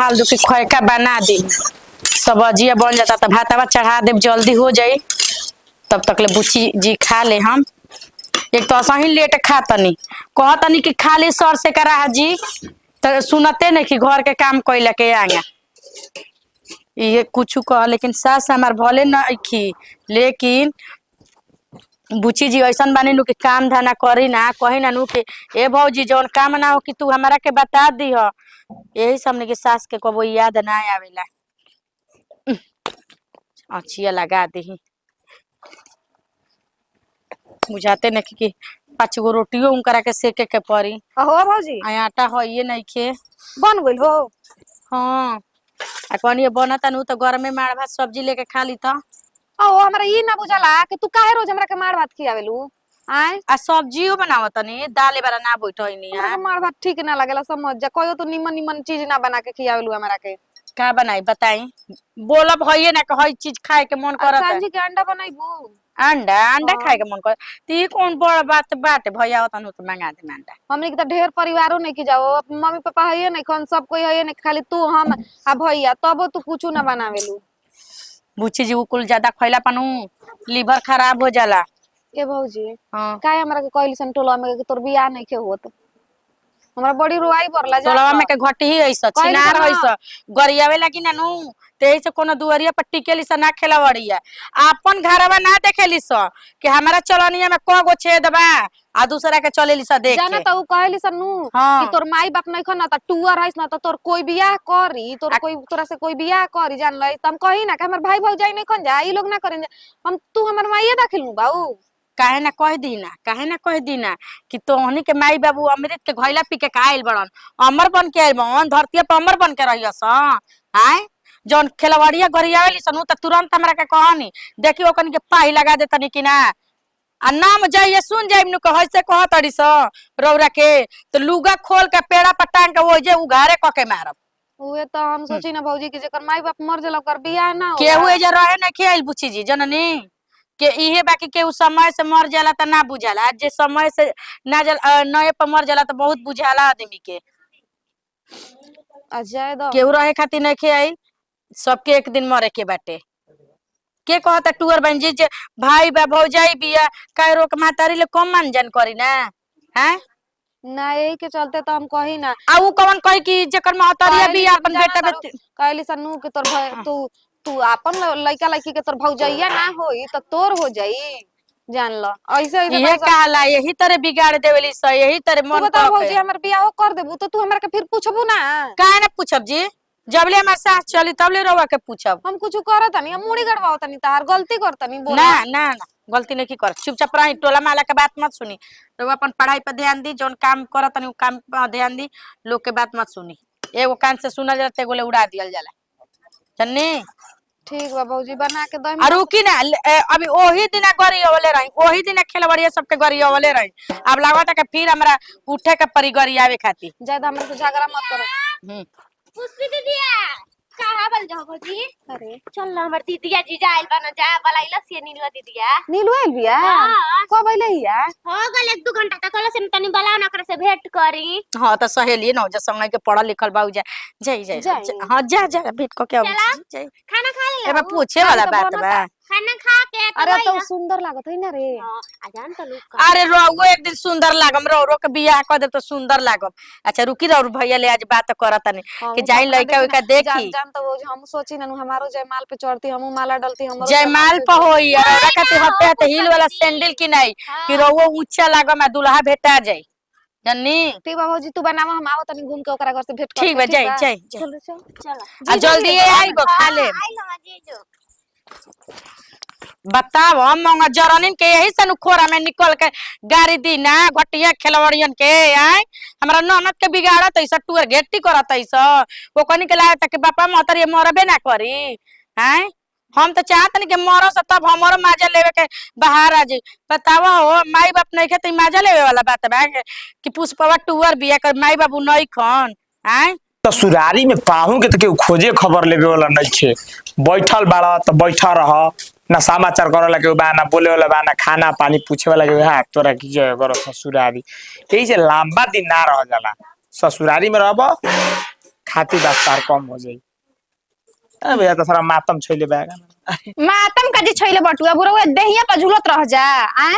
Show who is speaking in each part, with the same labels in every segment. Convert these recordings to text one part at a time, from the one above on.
Speaker 1: फालतू के खैका बना दी, सब्जिया बन जाता तो भातवा चढ़ा दे, जल्दी हो जाई। तब तक ले बुच्ची जी खा ले। हम एक तो असही लेट खा तनी, कह तनी कि खाली सर से करा जी, तो सुनते नहीं कि घर के काम कैला के आगा ये कुछ कह। लेकिन सास हमार भले नहीं, लेकिन बुची जी ऐसा बानी नु कि काम धाना करी ना, कही ना नु कि ए भौजी जौन काम ना हो कि तू हमारा के बता दी हो। यही सामने के सास के कबो याद ना आवेला। अच्छिया लगा दी, बुझाते नहीं कि 5 गो रोटियों उनकरा के सेके के पड़ी।
Speaker 2: हो भौजी
Speaker 1: आटा हो ये नहीं खे
Speaker 2: बन गइल हो।
Speaker 1: हाँ कहीं बनता नु तो घर में माड़ भात सब्जी लेके खा ली था।
Speaker 2: हमरा ई ना बुझाला कि तू काहे रोज हमरा के मार भात खियावेलू। आय
Speaker 1: आ सब्जियों बनावत नहीं, दाले बारा ना बैठनी
Speaker 2: हमरा के मार भात ठीक ना लगेला, समझ जा। कहियो तो निमन निमन चीज ना बना के खियावेलू हमरा के।
Speaker 1: का बनाई बताई, बोलब है ना कि हई चीज खाए के मन करत है।
Speaker 2: सांझी के अंडा बनाईबू।
Speaker 1: अंडा अंडा खाए के मन कर ती कौन बड़ बात बाटे, भैया होता तो मंगा दे अंडा।
Speaker 2: हमनी के तो ढेर परिवारों नहीं की जाओ, मम्मी पापा है नहीं खन, सब कोई है नहीं, खाली तू हम आ भैया, तबो तू कुछ ना बनावेलू।
Speaker 1: बुच्ची जी कुल ज्यादा खैला पनु लीवर खराब हो जाला।
Speaker 2: ए भौजी
Speaker 1: हाँ
Speaker 2: काहे हमरा के कहली सन टोला में कि तोर बियाह नहीं के होत, हमरा बड़ी रुआई पड़ला जा।
Speaker 1: टोलवा में के घटी ही ऐसा छिनार ऐसा गरियावे लगी ना नु, तेई से कोनो दुआरिया पर टिकेली स ना खेलवड़िया, अपन घरवा ना देखेली स कि हमारा चलनिया में क गो छेद बा आ दूसरा के चलेली स देख
Speaker 2: जाना
Speaker 1: के।
Speaker 2: त उ कहली सन नु कि तोर माई बाप नहीं खन त टूअर हइस ना, त तोर कोई बियाह करी, तोर कोई तोरा से कोई बियाह करी जान लई। त हम कही ना कि हमर भाई भौजाई नहीं खन जा, ई लोग ना करें, हम तू हमर माईए दाखिलू बाऊ।
Speaker 1: काहे ना कह दी ना, काहे ना कह दी ना कि तोहनी के माई बाबू अमृत के घैला पी के आइल बड़न, अमर बन के आइल बड़न, धरती पर अमर बन के रहियस। आय जौन खेलवाड़िया गरियावेली सन त तुरंत हमरा के कहनी देखी ओकन के पाही लगा देतनी कि ना, आ नाम जाइए सुन जाइम नु कह से कह तड़ी स रौरा के तो लुगा खोल के पेड़ा पटांग के वो जे उघारे क के मारब।
Speaker 2: उहे त हम सोची ना भौजी कि जेकर माई बाप मर जाला ओकर बियाह ना हो।
Speaker 1: केहू एजा रहे ना खेल बुची जी जननी के इहे बाकी केहू समय से मर जाला त ना बुझाला, जे समय से ना नए पर मर जाला त बहुत बुझाला आदमी के।
Speaker 2: अजय दो
Speaker 1: केहू रहे खातिर नहीं खेई, सबके एक दिन मरे के बाटे। के कहता टूअर बन जी जे भाई बा भौजाई बिया काहे रोक मातारी ले कम मान जान करी ना। हैं
Speaker 2: ना यही के चलते तो हम कही ना।
Speaker 1: आ उ कौन कही कि जेकर मातारिया बिया अपन बेटा बेटी
Speaker 2: कहली सन्नू के तोर तू अपन लइका लइकी के तोर भौजैया ना होई त तोर हो जाई, जान ल। ऐसे
Speaker 1: ये कहला यही तरह बिगाड़ देवेली स, यही तरह मन
Speaker 2: बता भौजी हमर बियाह कर देबू तो तू हमरा के फिर पूछबू ना।
Speaker 1: काहे ना पूछब जी, जबले हमार सास चली तबले रवा के पूछब।
Speaker 2: हम कुछ करत नहीं, हम मुड़ी गड़वाओ तनी, तार गलती करतनी बोल
Speaker 1: ना ना ना गलती नहीं की कर, चुपचाप रही, टोला माला के बात मत सुनी। रवा अपन पढ़ाई पर ध्यान दी, जौन काम करत नहीं काम पर ध्यान दी, लोग के बात मत सुनी। एगो कान से सुनल जाला एगो ले उड़ा दियल जाला, जन्नी।
Speaker 2: ठीक बा भौजी बना के दम।
Speaker 1: आ रुकी ना अभी ओही दिना गरियावले रही, ओही दिना खेलवड़िया सबके गरियावले रही, अब लागत है कि फिर हमरा उठे के परी गरियावे खातिर।
Speaker 2: ज्यादा हमरा से झगड़ा मत करो।
Speaker 3: पुष्पी दीदिया कहाँ बल जाओ भौजी?
Speaker 2: अरे
Speaker 3: चल ना हमर दीदिया जीजा आइल बा ना, जा बलाइला से नीलवा दीदिया।
Speaker 2: नीलू आइल बिया?
Speaker 3: हां
Speaker 2: कब आइले हिया?
Speaker 3: हो गल 1-2 घंटा तक कल से तनी बलाव ना करे से भेंट करी।
Speaker 1: हां त सहेली न जे संगे के पढ़ल लिखल बाऊ जा जय जय। हां जा जा भेंट को के जय।
Speaker 3: खाना खा ले
Speaker 1: एबे पूछे वाला बात बा।
Speaker 3: खाना खा के
Speaker 2: अरे तो सुंदर लागत है ना रे।
Speaker 3: आ जान त लोग
Speaker 1: अरे रोगो एक दिन सुंदर लागम, रो के बियाह कर दे तो सुंदर लागम। अच्छा रुकी रहो भैया ले आज बात करत नहीं कि जाई लइका उइका देखी।
Speaker 2: जान तो वो हम सोची ना हमारो जयमाल पे चढ़ती, हमू माला डलती, हमरो
Speaker 1: जयमाल पे होई और ओरा खातिर हते हते हिल वाला सैंडल की नहीं कि रोगो ऊंचा लागम आ दुल्हा भेटा जाई जन्नी।
Speaker 2: ठीक बा भौजी तू बनावा, हम आवत तनी घूम के ओकरा घर से भेंट कर।
Speaker 1: ठीक बा जय जय।
Speaker 2: चलो चल
Speaker 3: चल
Speaker 1: आ जल्दी आई गो खा ले।
Speaker 3: आई लगा जीजो
Speaker 1: बताओ मंगा जरनिन के यही से खोरा में निकल के गाड़ी दी ना घटिया खेलवड़ियन के। आय हमरा ननद के बिगाड़त ऐसा टूर घेटी करत ऐसा वो कनी के लायक कि बापा महतरी मरबे ना करी। आय हम तो चाहत नहीं कि मरो से तब हमरो मजा लेवे के बाहर आ जाई। बतावा हो माई बाप नहीं के त मजा लेवे वाला बात बा कि पुष्पवा टूर बिया कर माई बाबू नहीं खन। आय
Speaker 4: ससुरारी में पाहू के तो खोजे खबर लेवे वाला नहीं छे, बैठल बाड़ा तो बैठा रह ना, समाचार करे वाला के बा ना, बोले वाला बा ना, खाना पानी पूछे वाला के हां तोरा की जय करो ससुरारी। यही से लंबा दिन ना रह जाला, ससुरारी में रहब खाती बात कम हो जाई। ए भैया तो सारा मातम छैले बैग।
Speaker 2: मातम का जी छैले बटुआ बुढ़वा देहिया पर झुलत रह जा आए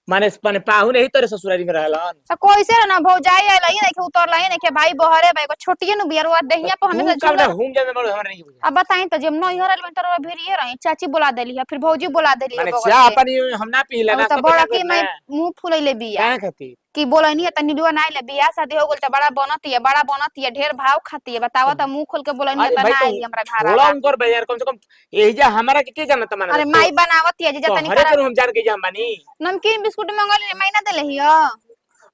Speaker 4: माने पाहु नहीं तोरे ससुरारी में रहलन।
Speaker 2: तो कैसे ना भौजाई आइल ही नहीं के उतर लही नहीं के भाई बहरे भाई को छोटिए नु बियरवा देहिया पर
Speaker 4: तू
Speaker 2: हमेशा
Speaker 4: कब ना
Speaker 2: झूलत।
Speaker 4: घूम जावे मोर हमरा नहीं बुझा।
Speaker 2: अब बताई तो जब नई हरल में तो भिड़िए रही चाची बुला देली है फिर भौजी बुला देली है
Speaker 4: माने
Speaker 2: बगल
Speaker 4: चाह
Speaker 2: से।
Speaker 4: पानी हम ना पीला
Speaker 2: अब
Speaker 4: ना
Speaker 2: तो
Speaker 4: सब
Speaker 2: बड़ा
Speaker 4: ना
Speaker 2: की मैं
Speaker 4: करना।
Speaker 2: मुंह फुलैले बिया
Speaker 4: का खाती?
Speaker 2: कि बोलनी है त नीलुआ ना आइले बियाह शादी हो गेल त बड़ा बनती है ढेर भाव खाती है बतावा त मुंह खोल के बोलनी है
Speaker 4: अरे
Speaker 2: त
Speaker 4: भाई
Speaker 2: ना
Speaker 4: तो
Speaker 2: आइली हमरा घर
Speaker 4: थोड़ा
Speaker 2: आला।
Speaker 4: उनकर भैया कम से कम यही जा हमारा के जाना त माने
Speaker 2: अरे
Speaker 4: तो
Speaker 2: माई बनावती है जे
Speaker 4: तो
Speaker 2: तनी
Speaker 4: हरे
Speaker 2: करा
Speaker 4: करू हम जान के जा बानी।
Speaker 2: नमकीन बिस्कुट मंगल महीना देले हियो।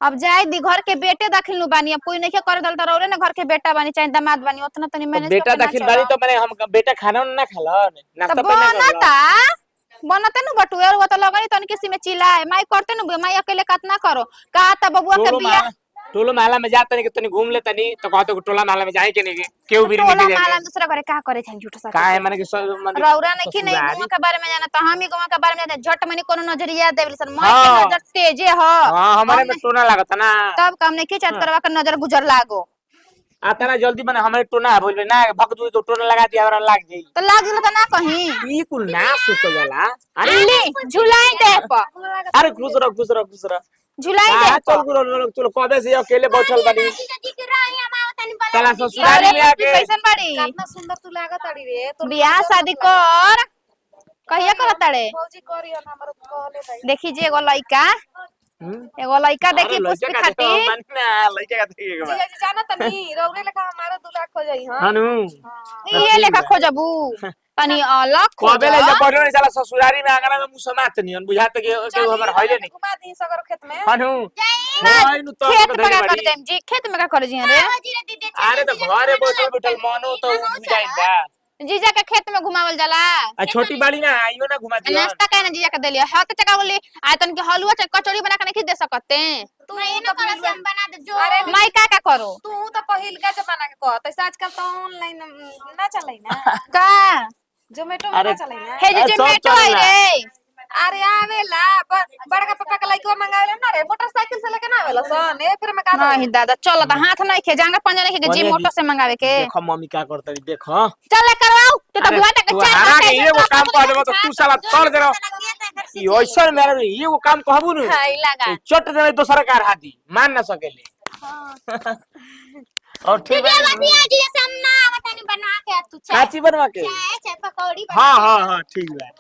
Speaker 2: अब जाए दी घर के बेटे दाखिल नु बानी अब कोई नहीं करे दल त रौरे ना घर के बेटा बानी चाहे दामाद बानी उतना तनी
Speaker 4: तो
Speaker 2: मैनेज
Speaker 4: बेटा
Speaker 2: करके ना
Speaker 4: दाखिल
Speaker 2: चलो
Speaker 4: बानी तो माने हम बेटा खाना ना खालन
Speaker 2: त
Speaker 4: नाश्ता पानी ना करलन।
Speaker 2: बनता बनते नु बटुए और वो तो लगनी तनी किसी में चिल्लाए माई करते नु माई अकेले कतना करो का त बबुआ के बिया
Speaker 4: टोलो महला में जाता नहीं कि तनी घूम लेता नहीं तो कहतो टोला महला में जाए के नहीं केहू भी नहीं
Speaker 2: टोला
Speaker 4: के
Speaker 2: माला
Speaker 4: जाए।
Speaker 2: में दूसरा घरे का करे छन झूठ सच
Speaker 4: का है माने कि माने
Speaker 2: रौरा नहीं कि नहीं
Speaker 4: ससुरारी।
Speaker 2: गुआ के बारे में जाना तो हम ही गुआ के बारे में जाना झट मनी कोनो नजरिया देवली सन मैं के
Speaker 4: हाँ।
Speaker 2: नजर तेजे ह
Speaker 4: हां हमारे में टोना लागत ना।
Speaker 2: तब काम नहीं खींचत करवा के नजर गुजर लागो
Speaker 4: आता ना जल्दी माने हमारे टोना बोलबे ना भगदू तो टोना लगा दिया और लाग जाई।
Speaker 2: तो लाग गेल त ना कहीं
Speaker 4: ई कुल ना सोचो जाला। अरे
Speaker 2: ले झुलाई दे प
Speaker 4: अरे खुश रह
Speaker 2: झुलाई दे
Speaker 4: हां
Speaker 2: प
Speaker 4: चल गुरो चलो कबे से अकेले बैठल बानी।
Speaker 3: जीजा जी के रही हम आओ तनी बला
Speaker 4: चला
Speaker 3: दीजिए।
Speaker 4: ससुरारी
Speaker 2: अरे
Speaker 4: में आके
Speaker 2: कैसन बाड़ी
Speaker 5: कितना सुंदर तू लागत अड़ी रे तोर
Speaker 2: बियाह शादी कर कहिया करत ताड़े
Speaker 5: भौजी करी हमरो कहले भाई
Speaker 2: देखी जे एगो लइका
Speaker 4: अरे
Speaker 2: देखी
Speaker 4: लइका
Speaker 2: पुष्पी
Speaker 4: का
Speaker 2: खाती
Speaker 4: माने ना लइका का देखे के बा।
Speaker 5: जीजा जी जाना तनी रौरे लेखा हमारा दूल्हा खो जाई हां
Speaker 4: हानु
Speaker 2: ये लेखा खोजबू तनी अलग
Speaker 4: कबे ले
Speaker 2: खोज
Speaker 4: जा पड़ो साला ससुरारी में आगरा में मुंह समात नहीं बुझात के हमर हइले नहीं।
Speaker 5: घुमा दी सगर खेत में
Speaker 4: हानु
Speaker 2: ना
Speaker 4: होय नु तो
Speaker 2: खेत में
Speaker 4: धरे
Speaker 2: का कर
Speaker 4: बाड़ी।
Speaker 2: जाइम जी खेत में का कर जी रे
Speaker 3: आओ जीजा दीदी
Speaker 4: अरे तो घरे बैठल मनो तो बुझाइल बा।
Speaker 2: जीजा के खेत में घुमावल जाला
Speaker 4: आ छोटी बाड़ी ना आइयो ना घुमा दियो।
Speaker 2: नाश्ता कहना जीजा के देलिए हाथ चका बोली आयतन के हलवा कचौड़ी बना के नहीं दे सकते
Speaker 3: तू ये ना कर से हम बना दे जो
Speaker 5: अरे
Speaker 2: माई का करो
Speaker 5: तू तो पहिल का जमाना के कहत ऐसा आजकल तो ऑनलाइन ना चलै ना
Speaker 2: का
Speaker 5: जोमेटो में
Speaker 4: अरे
Speaker 5: ना चलै ना
Speaker 2: हे जी
Speaker 4: सब
Speaker 2: जोमेटो आई
Speaker 4: चलेला।
Speaker 2: रे
Speaker 5: अरे आवेला बड़का पापा के लइको मंगावेला ना रे मोटरसाइकिल से लेके ना आवेला सन ए फिर में का
Speaker 2: नहीं दादा चलो तो हाथ नहीं खे जांगा पंजा नहीं खे जी
Speaker 4: बढ़िया
Speaker 2: मोटो
Speaker 4: जी।
Speaker 2: से मंगावे के
Speaker 4: देखो मम्मी क्या करता है देखो।
Speaker 2: चल करवाओ तू तो
Speaker 4: अरे
Speaker 2: बुआ तक
Speaker 4: तू
Speaker 2: चार
Speaker 4: हरा
Speaker 2: पाँच
Speaker 4: के
Speaker 2: ऐसे
Speaker 4: एगो
Speaker 2: तो
Speaker 4: काम कर देबो तो तू साला तोड़ दे ई ओइसन मेरा एगो काम कहबू नु
Speaker 2: हाय लगा
Speaker 4: चट दे तो सरकार हादी मान ना सकेले। और ठीक
Speaker 3: दीदी
Speaker 4: है
Speaker 3: बतिया जी सम्मा बतानी बना के तू चाय
Speaker 4: काची बनवा के
Speaker 3: चाय पकौड़ी
Speaker 4: हां ठीक बा।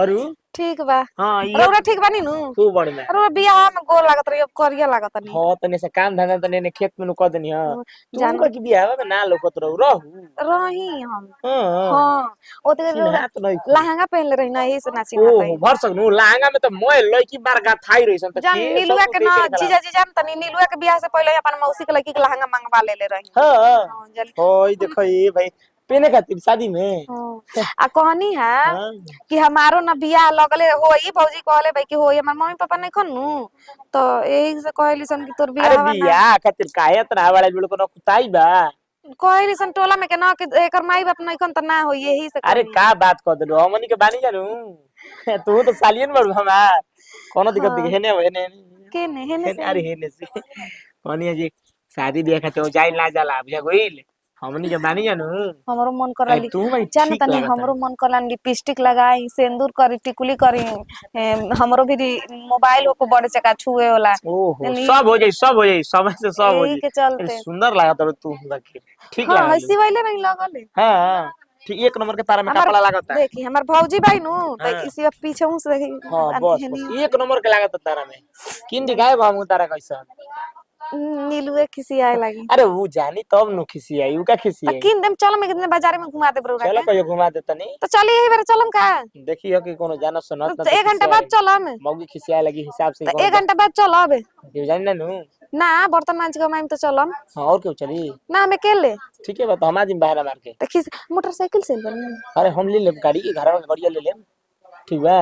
Speaker 4: और
Speaker 5: ठीक बा
Speaker 4: हां ये
Speaker 5: रौरा ठीक बानी नु
Speaker 4: खूब बढ़िया।
Speaker 5: रौरा बियाह में गोर लागत रही अब करिया लागत नहीं
Speaker 4: हां तने से काम धंधा तने ने खेत में नु क देनी हां तू
Speaker 5: जानो।
Speaker 4: बाकी बियाह में ना लोकत रहू।
Speaker 5: रही हम
Speaker 4: हां
Speaker 5: हां ओते
Speaker 4: चिन्हा तो नहीं
Speaker 5: लहंगा पहनले रही ना यही से ना
Speaker 4: ओ
Speaker 5: चिन्हत
Speaker 4: भर सकनु लहंगा में तो मोय लड़की बार गा थाई रही सन त
Speaker 5: जान नीलुआ के ना जीजा जी जान तनी नीलुआ के बियाह से पहले अपन मौसी के लड़की के लहंगा मंगवा लेले रही
Speaker 4: हां
Speaker 5: हाँ, जल
Speaker 4: ओई देखो ये भाई पेने खातिर शादी में
Speaker 5: हाँ। आ कहनी है
Speaker 4: हां
Speaker 5: कि हमारो ना बियाह लगले होई भौजी कहले भाई कि होई हमर मम्मी पापा नहीं खनु तो यही से कहली सन कि तोर
Speaker 4: अरे
Speaker 5: बियाह ना
Speaker 4: बियाह खातिर काहे तना वाला बिल को कुताई बा।
Speaker 5: कहली सन टोला में के ना कि एकर माई बाप नहीं खन त ना होई यही से
Speaker 4: अरे
Speaker 5: कहनी।
Speaker 4: का बात कर देलो हमनी के बानी जानू तू तो सालियन बड़ हमार कोनो दिक्कत
Speaker 5: हाँ।
Speaker 4: दिखे हेने हेने
Speaker 5: के ने हेने से
Speaker 4: अरे हेने से कहनी जी शादी बियाह खातिर जाई ना जाला बुझा गइल हमनी के बानी जानू।
Speaker 5: हमरो मन करला
Speaker 4: अरे तू भाई
Speaker 5: जान
Speaker 4: ठीक
Speaker 5: तनी
Speaker 4: लागत
Speaker 5: हमरो मन करला लिपस्टिक लगाई सिंदूर करी टिकुली करी हमरो भी मोबाइल को बड़े चका छुए वाला
Speaker 4: ओहो
Speaker 5: यानी-
Speaker 4: सब हो जाई समय से सब हो
Speaker 5: यही के
Speaker 4: जाई
Speaker 5: चलते
Speaker 4: सुंदर लागत रे तू बाकी ठीक
Speaker 5: हाँ
Speaker 4: लागल
Speaker 5: हंसी वाले नहीं लगल
Speaker 4: हां ठीक एक नंबर के तारा में
Speaker 5: हमार
Speaker 4: कपड़ा लागत है।
Speaker 5: देखी हमार भौजी भाई नु
Speaker 4: हाँ।
Speaker 5: त इसी पीछे हूं से देखी
Speaker 4: हां बस एक नंबर के लागत तारा में किन दिखाए हम तारा कैसा
Speaker 5: नीलुए खिसी आए लगी
Speaker 4: अरे वो जानी तब नु खिसी आई उ का खिसी आई
Speaker 5: किन देम चलो मैं कितने बाजार में घुमा दे बरोरा
Speaker 4: चलो
Speaker 5: के
Speaker 4: कहियो घुमा देता नहीं
Speaker 5: तो चलिए यही बार चलम का
Speaker 4: देखियो कि कोनो जाना सुनत
Speaker 5: तो 1 घंटा बाद चलम
Speaker 4: मौगी खिसिया लगी हिसाब से
Speaker 5: तो 1 घंटा बाद चलब
Speaker 4: ये जानी ना नु
Speaker 5: ना बर्तन मांज के माइम तो चलम
Speaker 4: हां और क्यों चली
Speaker 5: ना हमें अकेले
Speaker 4: ठीक है बात हम आज बाहर मार के
Speaker 5: तो खिस मोटरसाइकिल से बनी
Speaker 4: अरे हम ले ले गाड़ी के घर में गाड़िया ले ले ठीक बा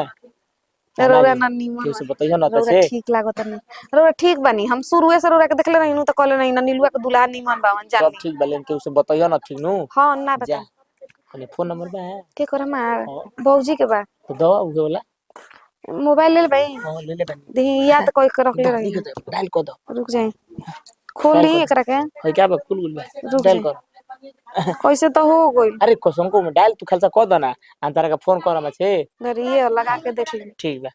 Speaker 5: रोरा ना नीमन
Speaker 4: कैसे बताइयो ना
Speaker 5: रोरा
Speaker 4: तसे
Speaker 5: ठीक लागत नहीं रोरा ठीक बनी हम शुरुए से रोरा के देखले नहीं तो कहले नहीं ना नीलुआ के दुल्हा नीमन बावन
Speaker 4: सब
Speaker 5: जानी
Speaker 4: ठीक बा लेकिन के उसे बताइयो ना ठीक नु
Speaker 5: हां ना
Speaker 4: जा
Speaker 5: बता
Speaker 4: कने फोन नंबर बा
Speaker 5: के कर हमार
Speaker 4: हाँ।
Speaker 5: भौजी के बा
Speaker 4: तो दवा उहे वाला
Speaker 5: मोबाइल ले ले भाई
Speaker 4: हां ले ले बनी
Speaker 5: दी याद कोई के रख ले रही
Speaker 4: डाल को दो
Speaker 5: रुक जाए
Speaker 2: खोली एकरा के
Speaker 4: है क्या बा खुल गुल बा
Speaker 2: रुक
Speaker 4: डायल
Speaker 2: जा।
Speaker 4: कर
Speaker 2: कैसे तो हो गइल
Speaker 4: अरे कसम को डायल तू खालसा कह दना अंतरा का फोन कर मछे
Speaker 2: ये लगा के देख ली
Speaker 4: ठीक बा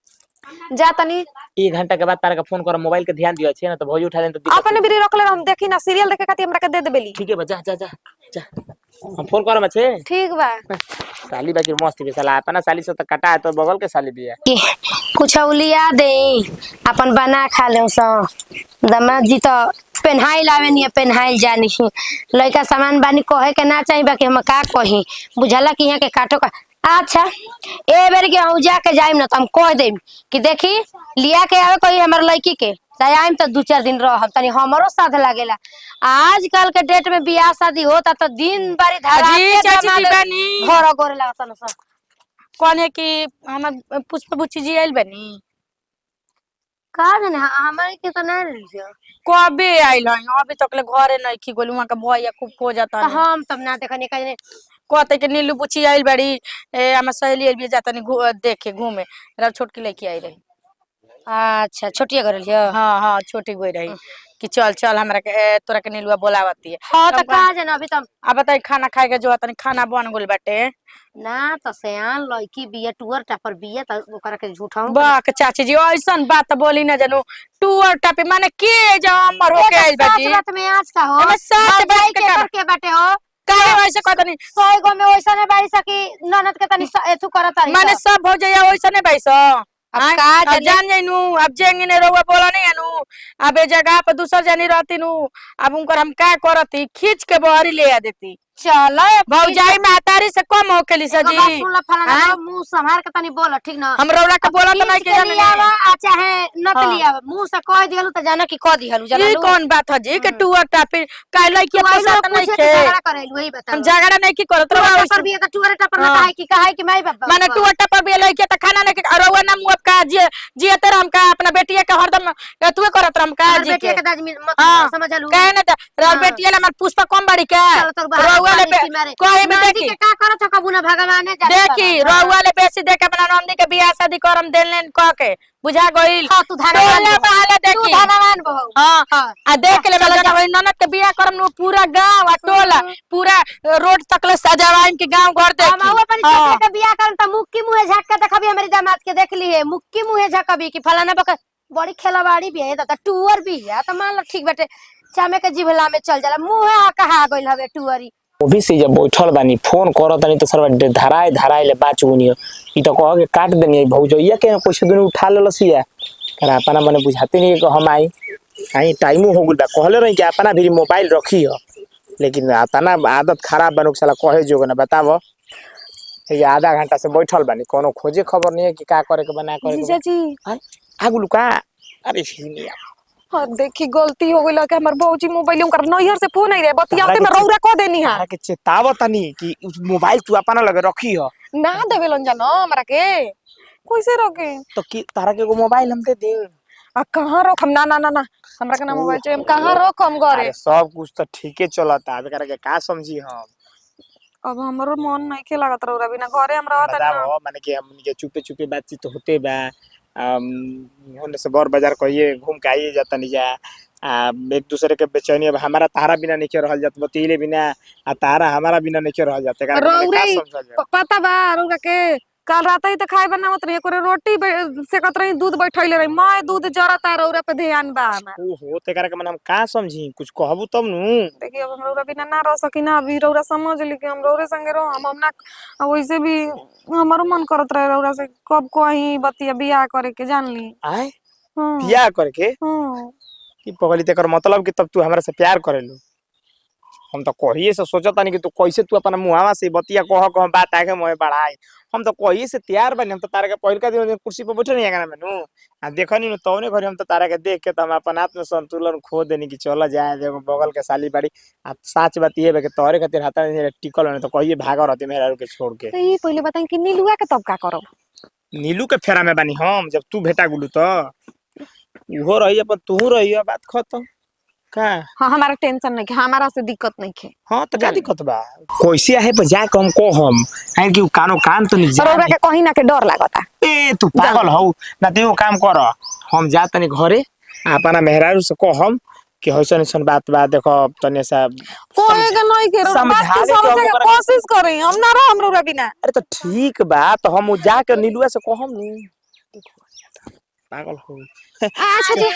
Speaker 2: जा तनी
Speaker 4: 1 घंटा के बाद तारा का फोन कर मोबाइल के ध्यान दियो छे ना तो भौजी उठा लेन तो दिक्कत
Speaker 2: अपने भी रख ले हम देखी ना सीरियल देखे खातिर हमरा के दे देबेली
Speaker 4: ठीक है बा जा जा जा जा हम फोन कर मछे
Speaker 2: ठीक बा
Speaker 4: साली बाकी मस्त भी साला अपना साली से तो कटा है तो बगल के साली भी है
Speaker 6: कुछ लिया दे अपन बना खा ले दामाद जी तो पेन्हाइल आवे नहीं पेन्हाइल जानी लड़का सामान बानी कहे के ना चाहिए बाकी हम का कही बुझला कि यहाँ के काटो का अच्छा ए बेर के हम जाके जाइम ना तो हम कह देम कि देखी लिया के आवे कोई हमर लड़की के चाहे आइम तो 2-4 दिन रहब तनी हमरो साथ लागेला आजकल के डेट में बियाह शादी होता तो दिन बारी धारा
Speaker 1: अजी चाची जी बानी
Speaker 6: घर गोरे लागत न सब
Speaker 1: कौन है कि हमर पुष्प बुच्ची जी आइल बनी
Speaker 6: का जाने हमारे के तो नहीं लीजिए
Speaker 1: कबे आइल है अभी तक ले घरे नहीं की गोलू वहां का भैया खूब खोजता
Speaker 6: तो हम तब ना देखने का
Speaker 1: कहते कि नीलू बुच्ची आइल बड़ी हमर सहेली आइल भी जाता नहीं देखे घूमे रब छोटकी लड़की आई रही
Speaker 6: अच्छा छोटिया कर लियो
Speaker 1: हाँ हाँ छोटी गई रही कि चल चल हमरा के तोरा के नीलुआ बोलावती है
Speaker 6: हाँ तो का जाने अभी तब
Speaker 1: अब बताई खाना खाए के जो तनी खाना बन गेल बाटे
Speaker 6: ना तो सयान लड़की बिया टूअर टापर बिया तो ओकरा के झूठा
Speaker 1: बाक चाची जी ऐसन बात बोली ना जानू टूअर टापे माने के जो अमर हो के आइल बाटी
Speaker 6: रात में आज का हो
Speaker 1: एमे सच बात के
Speaker 6: के करके बाटे हो
Speaker 1: काहे वैसे कहतनी
Speaker 6: 100 गो में वैसा ने बाड़ी सकी ननद के तनी एथु करत तारी
Speaker 1: माने सब हो जाया वैसे नहीं बैसो
Speaker 6: अब का
Speaker 1: अब जान जाइनू अब जेंगी ने रहुआ बोला नहीं अनु अब ए जगह पे दूसर जानी रहती नु अब उनकर हम का करती खींच के बहरी ले आ देती
Speaker 6: चलो
Speaker 1: भौजाई में अतारी से कम हो के लिसा जी
Speaker 6: सुन फलाना मुंह संभाल के तनी बोल ठीक ना
Speaker 1: हम रौला के बोला तो नहीं के जाने
Speaker 6: लियावा आ चाहे नत
Speaker 1: हाँ।
Speaker 6: लियावा मुंह से कह दिहलु त जाना कि कह दिहलु
Speaker 1: ये
Speaker 6: जानलु
Speaker 1: कौन बात है जी के टूअर टापे काहे लइकी पैसा त नहीं के
Speaker 6: झगड़ा करेलु वही बता
Speaker 1: हम झगड़ा नहीं की करत रहुआ
Speaker 6: टूअर पर भी त टूअर टापर में काहे कि माई बाप
Speaker 1: माने टूअर टापर भी लइकी त खाना नहीं के रहुआ ना मुंह का जी तेरा हम का अपना बेटिया के हरदम तू करत हम का जी
Speaker 6: बेटिया
Speaker 1: के
Speaker 6: के दाज मत
Speaker 1: हाँ।
Speaker 6: समझलु
Speaker 1: काहे ना रो बेटिया ला मत पुष्पा कम बड़ी के रहुआ ले कोई में देखी
Speaker 6: के का करत कबू ना भगवान ने जाने
Speaker 1: देखी रहुआ ले बेसी देख अपना नंदी के बियाह शादी करम देलन क के बुझा गइल
Speaker 6: हां तू धनवान
Speaker 1: टोला बहाले
Speaker 6: तू
Speaker 1: देखी
Speaker 6: धनवान बहु
Speaker 1: हाँ
Speaker 6: हाँ।
Speaker 1: आ देख ले वाला जब ननद के बियाह करम नु पूरा गांव आ टोला पूरा रोड तक ले सजावाइन के गांव घर देखी
Speaker 6: हम अपन छोटे के बियाह करन त मुक्की मुंह झक के देखबी हमरी दामाद के देख ली है मुक्की मुंह झकबी कि फलाना बक बड़ी खेलावाड़ी भी है त टूअर भी है त मान ल ठीक बाटे चामे के जिभला में चल जाला मुंह कहा गइल हवे टूअरी
Speaker 4: वो भी से जब बैठल बानी फोन करो तनी तो सरवा धराए धराए ले बाच गुनियो ई तो कह के काट देनी भौजइया के कैसे दिन उठा लेलसिया करा अपना मने बुझाते नहीं कि हम आई टाइम हो गेल बा कहले रही कि अपना भी मोबाइल रखी हो लेकिन तना आदत खराब बनू साला कहे जोग ना बतावो ये आधा घंटा से बैठल बानी कोनो खोजे खबर नहीं है कि का करे के बना करे
Speaker 2: जीजा जी
Speaker 4: आगुलू का अरे सीनिया
Speaker 2: हाँ देखी गलती हो गई कि हमार भौजी मोबाइल उनकर नैहर से फोन आई रहे बतियाते में रौरा कह देनी है
Speaker 4: तारा के चेतावतनी कि मोबाइल तू अपना लगे रखी हो
Speaker 2: ना देवेलन जानो हमरा के कैसे रोके
Speaker 4: तो कि तारा के एगो मोबाइल हम दे दे
Speaker 2: आ कहां रोक हम ना ना ना ना हमरा के ना मोबाइल चाहिए हम कहां रोक हम घरे
Speaker 4: अरे सब कुछ तो ठीके चलता अब करे के का समझी हम
Speaker 2: अब हमरो मन नहीं के लागत रौरा बिना घरे हम रहत ना
Speaker 4: बताओ माने कि हमनी के चुपे चुपे बातचीत होते बा होने से बड़ बाजार कहिए घूम के आइए जाता नहीं जा एक दूसरे के बेचैनी अब हमारा तारा बिना नहीं रहल जात बतीले बिना आ तारा हमारा बिना नहीं रहल जाते का
Speaker 2: रौरे
Speaker 4: समझल जाए
Speaker 2: पता बा रौरा के कल रात ही तो खाए बनावत रही कोरे रोटी सेकत रही दूध बैठैले रही मैं दूध जरता रौरा पे ध्यान बा हमार
Speaker 4: ओहो ते करे के मन हम का समझी कुछ कहबू तब नु
Speaker 2: देखिए अब हम रौरा बिना ना रह सकी ना अभी रौरा समझ ली कि हम रौरे संगे रहो हम ना वैसे भी हमारो मन करत रहे रौरा से कब कहीं बतिया बियाह करे के जान ली
Speaker 4: आए
Speaker 2: हां
Speaker 4: बियाह करके
Speaker 2: हां
Speaker 4: कि पगली तेकर मतलब कि तब तू हमरा से प्यार करेलू हम तो कहिए से सोचता नहीं कि तू कैसे तू अपना मुहावा से बतिया कह बात आके मोए बढ़ाई हम तो कहिए से तैयार बनी हम तो तारा के पहिल का दिन कुर्सी पे बैठे नहीं आगना मेनू आ देखनी न तौने घरी हम तो तारा के देख के तो हम अपन आत्म संतुलन खो देनी कि चला जाए देखो बगल के साली बाड़ी आ सच बात ये बे के तोरे खातिर हाथा नहीं टिकल न तो कहिए भाग रहती मेरा के छोड़ के
Speaker 2: तो ये पहले बताई कि नीलुआ के तब का करब
Speaker 4: नीलू के फेरा में बानी हम जब तू भेटा गुलू तो उहो रही अपन तू रही बात खत्म का
Speaker 2: हां हमारा टेंशन नहीं है हमारा से दिक्कत नहीं है
Speaker 4: हाँ तो क्या दिक्कत बा कैसे आहे पर जा कम को हम है कि कानो काम तो नहीं जा
Speaker 2: रौरा के कहीं ना के डर लागता
Speaker 4: ए तू पागल हो ना ते वो काम कर हम जा तनी घरे अपना मेहरारू से को हम कि होइसन ऐसन बात बा देखो तने सा
Speaker 5: कोई के नहीं के बात
Speaker 4: समझा
Speaker 5: के
Speaker 4: दे तो हम
Speaker 5: समझे के
Speaker 4: ओकरा-
Speaker 5: कोशिश करी हम ना रह हमरो बिना।
Speaker 4: अरे तो ठीक बा तो हम उ जाके नीलुआ से कहम नु पागल हो
Speaker 2: अच्छा
Speaker 3: अरे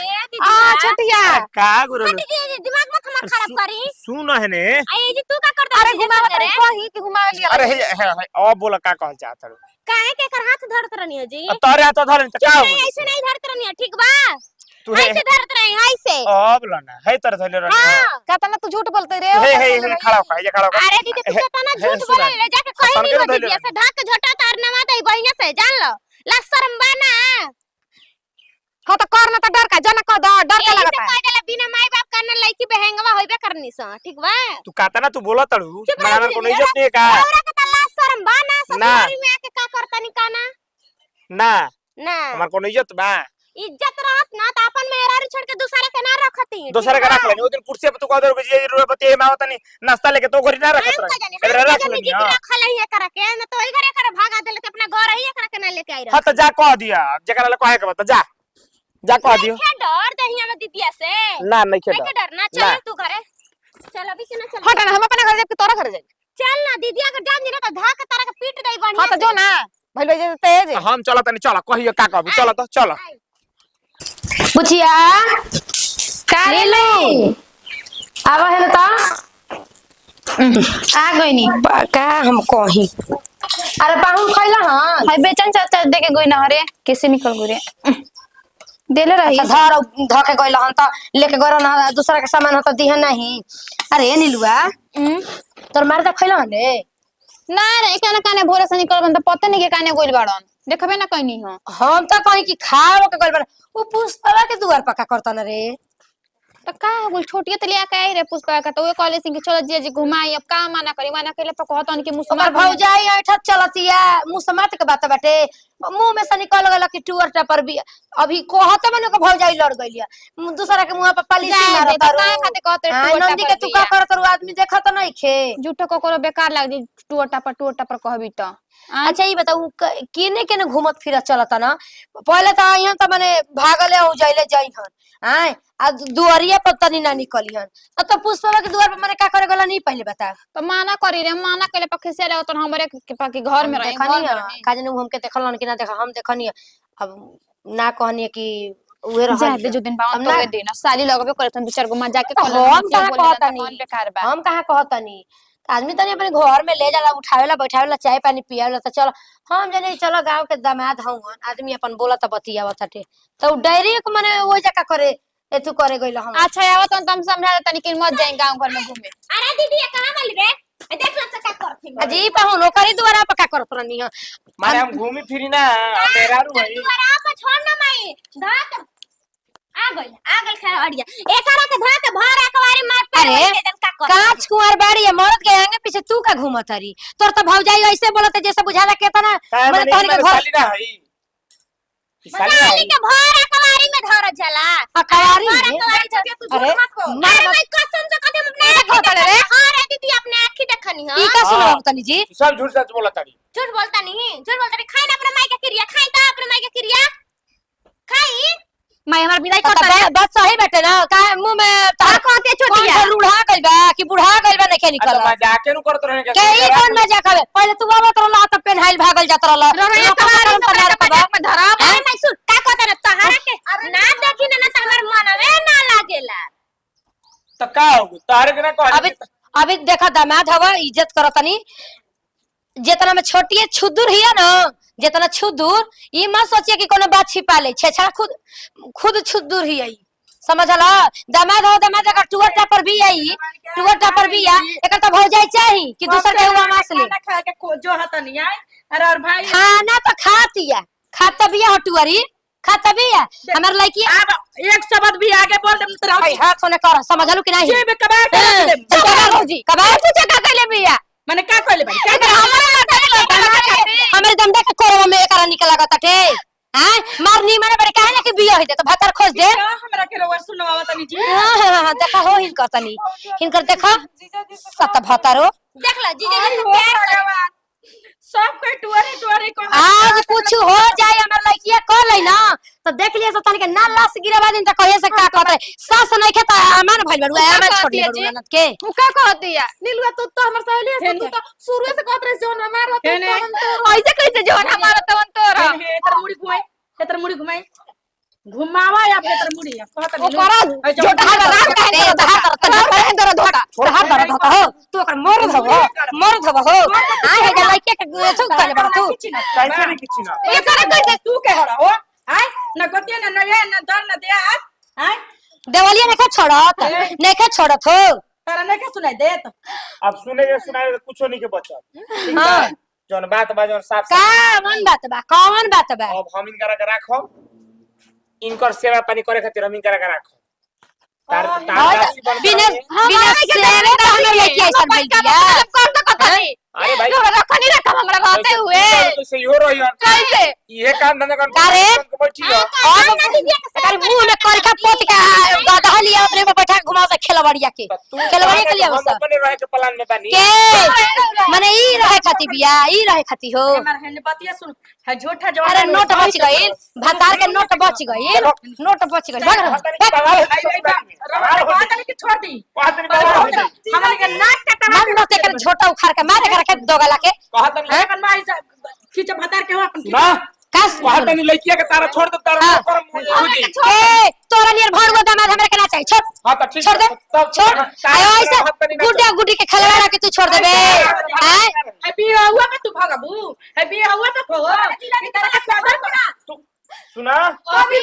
Speaker 2: अच्छा टिया
Speaker 4: का गुरु
Speaker 3: दिमाग मत हमार खराब करी।
Speaker 4: सुन है ने
Speaker 3: आई जी तू का करता
Speaker 5: अरे घुमावा तो कहीं कि घुमा लिया
Speaker 4: अरे हे ओ बोला का कहल चाहत रे
Speaker 3: काहे के कर हाथ धरत रहनी है जी?
Speaker 4: तोरे हाथ धर त का
Speaker 3: नहीं ऐसे नहीं धरत रहनी है, ठीक बा?
Speaker 4: तू हे
Speaker 3: ऐसे धरत रही ऐसे।
Speaker 4: ओ बोला ना हे तर धले रे
Speaker 3: हां
Speaker 5: कहता ना तू झूठ बोलते रे
Speaker 4: हे खड़ा हो ये खड़ा हो
Speaker 3: अरे दीदी तू कहता ना
Speaker 4: हे,
Speaker 3: झूठ
Speaker 4: सुना।
Speaker 3: बोले ले जाके कहीं
Speaker 4: सन
Speaker 3: नहीं
Speaker 4: के
Speaker 3: हो
Speaker 4: धइले
Speaker 3: दीदी ऐसे ढाक झटा तार ना माता बहिने से जान लो ला शर्म बा ना।
Speaker 2: हो तो कर ना तो डर का जना का डर का
Speaker 3: यही से
Speaker 2: लगता है
Speaker 3: कह देला बिना माई बाप करना लड़की बहंगवा होइबे करनी स, ठीक बा?
Speaker 4: तू कहता ना तू बोला तड़ू
Speaker 3: चुप रह
Speaker 4: मना को
Speaker 3: दीदी,
Speaker 4: नहीं इज्जत नहीं का
Speaker 3: औरा के त ला शर्म बा ना ससुरारी में आके का करता नी का ना?
Speaker 4: ना
Speaker 3: ना
Speaker 4: हमार को इज्जत बा
Speaker 3: इज्जत रहत ना त अपन मेहरारू छोड़ के दूसरे के ना रखती।
Speaker 4: दूसरे का रख लेनी ओ दिन कुर्सी पे तू कह दे कि ये रुपए में आवत नहीं नाश्ता लेके तो घरी ना रखत रहे रख लेनी हां
Speaker 3: रखल ही करे के न तो ओई घरे करे भागा देले त अपना घर ही करे के ना लेके आई रह।
Speaker 4: हां तो जा कह दिया जेकरा ले कहे के बता जा कह दियो
Speaker 3: के डर दहिया में दीदिया से
Speaker 4: ना नहीं
Speaker 3: नहीं
Speaker 4: खेदा
Speaker 3: के डर ना चल तू घरे चल अभी के ना चल
Speaker 2: हट ना हम अपने घर जाके तोरा घर जाए।
Speaker 3: चल ना दीदिया के जान जी ना त धाक तारा के पीट दई बढ़िया।
Speaker 2: हां तो जो ना भइल जे तेज
Speaker 4: हम चला तनी चला कहियो का कहबू चला तो चला
Speaker 6: बुचिया
Speaker 1: का रे
Speaker 6: नीलू आवा है ना
Speaker 1: आ गईनी
Speaker 6: का हम कही अरे पाहुन खइला हां
Speaker 1: हाय बेचन चाचा देके गई ना रे कैसे निकल गई रे देले रही
Speaker 6: अच्छा धर धके गइल हन त लेके गरो ना दूसरा के सामान हो त दिह नहीं। अरे नीलुआ तोर मार त खइला हन रे
Speaker 1: ना रे काने काने भोरे से निकल बन त पता नहीं के काने गइल बाड़न देखबे ना कहीं हो।
Speaker 6: हम त कहीं कि खाओ के गइल बन उ पुष्पवा के दुआर पक्का करता न रे
Speaker 1: तो का हो गइल छोटिया तलिया के आई रे पुष्पा का तो वो कॉलेज के चलो जी घुमाई अब का मना करी मना कइले पर कहतन कि मुसमा
Speaker 6: ओकर भौजाई ऐठत चलतिया मुंह समात के बात बाटे मुंह में से निकल गला कि टूअर टपर भी अभी कहत मने के भौजाई लड़ गइलिया दूसरा के मुंह पे पॉलिसी मारत
Speaker 1: का खाते कहते
Speaker 6: नंदी के तू का करत रु आदमी देखत नहीं खे
Speaker 1: झूठो कोकरो बेकार लाग जी टूटा पर कहबी त
Speaker 6: अच्छा ये बताऊ केने केने घूमत फिरत चलता ना पहले तो यहाँ तो मने भागले हो जाइले जाई हन आय आ दुआरिया पर तनी ना निकली हन तो पुष्पवा के दुआर पर मने का करे गला नहीं पहले बता
Speaker 1: तो माना करी रे माना कइले पर खिसे ले तो हमरे के पाकी घर में रहे
Speaker 6: देखनी है काजने हमके देखलन कि ना देखा हम देखनी अब ना कहनी कि उहे रहल
Speaker 1: जाते जो दिन बावन तो दिन साली लगबे करतन दो चार गो मजाक के
Speaker 6: हम कहां कहतनी
Speaker 1: बेकार बा
Speaker 6: हम कहां कहतनी आदमी तनी अपने घर में ले जाला उठावेला बैठावेला चाय पानी पियावेला तो चलो हम जने चलो गांव के दामाद हूं आदमी अपन बोलत बतियावत हटे तो डायरी को माने वो जका करे एतु करे गइल हम
Speaker 1: अच्छा आवत तो हम समझा तनी कि मत जाए गांव घर में घूमे।
Speaker 3: अरे दीदी ये कहां गइल रे? देख ना से का करथी
Speaker 6: अजी पाहुन ओकरी द्वारा पक्का करत रहनी है
Speaker 4: माने हम घूमी फिरी ना मेहरारू है
Speaker 3: तोरा का छोड़ ना माई धाक आ गइल खड़िया एकरा के धाक भर एकवारी मार पे
Speaker 6: अरे
Speaker 3: के का कर
Speaker 6: कांच कुंवर बाड़ी है मरद के आगे पीछे तू का घूमत हरी तोर तो भौजाई ऐसे बोलत जैसे बुझाला केतना
Speaker 4: माने
Speaker 6: तोहनी के घर
Speaker 4: साली ना है
Speaker 3: साली के भर एकवारी में धर जाला
Speaker 6: अकवारी
Speaker 3: भर
Speaker 6: में?
Speaker 3: एकवारी जके तू
Speaker 6: अरे,
Speaker 3: झूठ मत को
Speaker 6: मार
Speaker 3: अरे
Speaker 6: मत।
Speaker 3: भाई कसम से कहते हम अपने
Speaker 6: ये
Speaker 3: आँखी
Speaker 6: कहता रे?
Speaker 3: देखनी हां रे दीदी अपने आंखी देखनी हां
Speaker 6: ई का सुनो
Speaker 4: हाँ।
Speaker 6: तनी जी
Speaker 4: सब झूठ सच बोला ताड़ी
Speaker 3: झूठ बोलता खाई ना अपने माई के क्रिया खाई ता अपने माई के क्रिया खाई
Speaker 1: मैं हमार विदाई
Speaker 6: तो
Speaker 1: करता रे
Speaker 6: बात सही बेटे ना का मुंह में तार
Speaker 1: कहते
Speaker 6: छोटिया रूढ़ा गइल बा कि बुढ़ा गइल बा नहीं निकल
Speaker 4: अच्छा मजाके नु करत रहे
Speaker 6: के ई कौन मजाक हवे पहले तू आवत रहला त पेनहाइल भागल जात रहला
Speaker 3: में धरा अरे मैं सुन का कहता ना तहरा के ना देखी ना त हमर मनवे ना लागेला
Speaker 4: तो का हो तारे के ना कह
Speaker 6: अभी अभी देखा दामाद हवा इज्जत करतनी जितना में छोटिए छुदुर हिया ना जितना छुदुर ई मत सोचिए कि कोनो बात छिपा ले छेछा खुद छुदुर ही आई समझला दामाद हो दामाद का टुअर टापर भी आई टुअर टापर भी आ एकर त भौजाई चाही कि दूसर के हुआ मास ले
Speaker 5: खाना खा के जो हत नहीं आए अरे और भाई
Speaker 6: खाना तो खातिया खाता भी हटुअरी खाता भी है हमार लड़की
Speaker 5: अब एक शब्द भी आगे बोल दे तेरा
Speaker 6: भाई हाथ होने कर समझलू कि नहीं
Speaker 5: जेब कबाड़ के रख दे
Speaker 6: कबाड़ भौजी कबाड़ पूछा का कहले बिया
Speaker 5: माने का कहले भाई का
Speaker 6: हमारे दमदा के कोरवा में एकरा निकल लागत टे हां मारनी माने बड़े काहे ना कि बिया होते तो भातर खोज दे
Speaker 5: हमरा के रोवर सुनवा तनी जी
Speaker 6: हां देखा हो हिनकर तनी हिनकर देखा सत भातारो
Speaker 3: देख ला जीजा जी प्यार
Speaker 5: भगवान सब कोई टुअरे को
Speaker 6: आज कुछ हो जाए हमार लड़किया कह ले ना तो देख लिया तो तनिक ना लाश गिरवा दिन त कहे से का कहत है सास नहीं खेता अमान भइल बड़ुआ अमान छोड़ ले बड़ुआ नत के
Speaker 2: उ का कहती है नीलुआ तू तो हमर सहेली है तू तो शुरू से कहत रही जोन हमार होत ऐसे कैसे जोन हमार तवन तोरा
Speaker 1: एतर मुड़ी घुमाई एतर मुड़ी घुमाई घुमावा या एतर मुड़ी कहत
Speaker 2: ओ करा जोटा रात कहने धोटा धोटा
Speaker 6: हो तू ओकर मर्द हो आ हे जा लइके के छुक करे बड़ तू
Speaker 4: कैसे नहीं किछि ना
Speaker 1: ये करे कैसे तू के हड़ा हो आय न गतिया न ये न दर न दे आय
Speaker 6: देवलिया नहीं के छोड़त हो
Speaker 1: तारा नहीं के सुनाई देत
Speaker 4: अब सुनाए कुछो नहीं के बचल हां जौन बात बा जौन साफ
Speaker 6: कौन बात बा
Speaker 4: अब हम इनकरा के राखो इनकर सेवा पानी करे खातिर हम इनकरा के राखो
Speaker 6: बिना सेवे तो हमें लेके ऐसा भइल दिया
Speaker 4: अरे भाई
Speaker 2: तोरा रखनी रखा हमरा कहते हुए
Speaker 4: तो सही हो रही है
Speaker 2: कैसे
Speaker 4: ये काम धंधा कर
Speaker 6: अरे
Speaker 4: बैठी हो
Speaker 6: अरे मुंह में करखा पोत के गधा लिया अपने में बैठा घुमाओ से खेलवड़िया के खेलवड़िया के लिए बस
Speaker 4: अपने रहे के प्लान में बानी
Speaker 6: के माने ई रहे खाती बिया ई रहे खाती हो
Speaker 1: हमार हने बतिया सुन है झूठा जो
Speaker 6: अरे नोट बच गइल भतार के नोट बच गइल
Speaker 1: भाग के छोड़ दी हमन के नाक कटा
Speaker 6: मन नोते के छोटा उखाड़ के मारे कर के दोगला के
Speaker 4: कहत नहीं
Speaker 1: अपन माई खींच भतार के हो अपन
Speaker 4: ना
Speaker 6: कस
Speaker 4: कहत नहीं लइकिया के तारा छोड़ दे तारा कर खुदी
Speaker 6: के तोरा नियर भरगो दामाद हमरा के ना चाहिए छोड़
Speaker 4: हां तो ठीक
Speaker 6: छोड़ दे छोड़ आयो ऐसे गुड्डा गुड्डी के खलवाड़ा के तू छोड़ देबे हैं
Speaker 1: है बी हुआ पे तू भागबू है बी हुआ पे हो तारा के सादर बना
Speaker 4: सुना
Speaker 2: अभी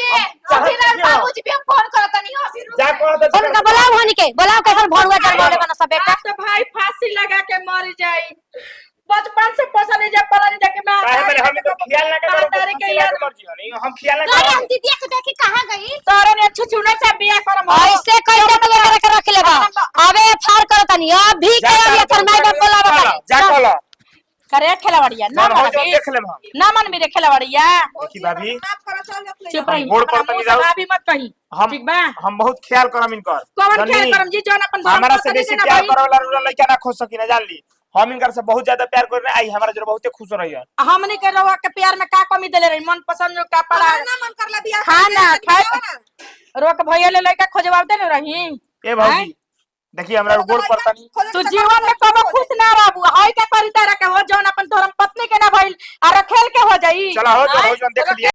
Speaker 2: बाबूजी भी हम फोन करत नहीं अभी
Speaker 4: जा कह दे
Speaker 6: उनका बुलाओ हनी के बुलाओ कैसन भरुआ चल बोले बना सब बेटा
Speaker 1: तो भाई फांसी लगा के मर जाई बचपन से पोसा नहीं जा पला नहीं जाके मैं
Speaker 4: काहे मेरे हम तो ख्याल ना करो
Speaker 1: तारे के यार
Speaker 4: मर्जी नहीं हम ख्याल ना
Speaker 3: अरे
Speaker 4: करो
Speaker 3: हम दीदी के देखी कहां गई
Speaker 1: तारे ने छुछुना से बिया करम
Speaker 6: ऐसे कैसे तो लेकर के रख लेबा अबे फार करतनी अभी के अभी फरमाई बा बोलावा
Speaker 4: जा कहला
Speaker 1: करे खेलवाड़िया ना
Speaker 4: हो जो देख लेम हम
Speaker 1: ना मन मेरे खेलवाड़िया
Speaker 4: की भाभी
Speaker 1: चुप रही
Speaker 4: गोड़ पर तनी जाओ
Speaker 1: अभी मत कही
Speaker 4: हम
Speaker 1: ठीक बा
Speaker 4: हम बहुत ख्याल करम इनकर
Speaker 1: कौन खेल करम जी जोन अपन
Speaker 4: हमारा से बेसी प्यार करे वाला लड़का ना खोज सकी ना जान ली हम इनकर से बहुत ज्यादा प्यार कर रहे आई हमारा जरा बहुते खुश रही है
Speaker 1: हमनी के रवा के प्यार में का कमी देले रही मन पसंद जो कपड़ा
Speaker 2: ना मन करला बियाह
Speaker 1: खाना खाए रोक भैया ले लइका खोजवाव देले रही
Speaker 4: ए भौजी देखिए हमरा गोड़ पर तनी
Speaker 1: तू जीवन में कबो खुश ना रहबू हई के करी तरह के हो जोन अपन धर्म पत्नी के ना भइल और खेल के हो जाई
Speaker 4: चला हो जो देख लिया